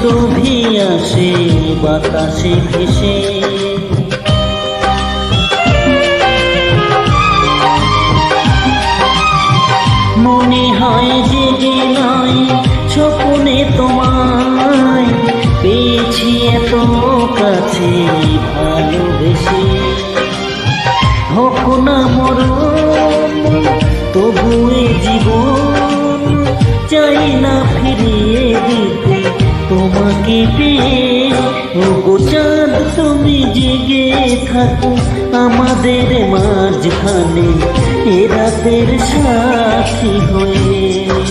সুরভি আসে বাতাসে ভেসে, মনে হয় জেগে নয় স্বপ্নে তোমায় পেয়েছি এত কাছে ভালোবেসে। হোক না মরণ তবু এ জীবন চাই না ফিরিয়ে দিতে তোমাকে পেয়ে। ও গো চাঁদ তুমি জেগে থাকো আমাদের মাঝখানে এ রাতের সাথী হয়ে।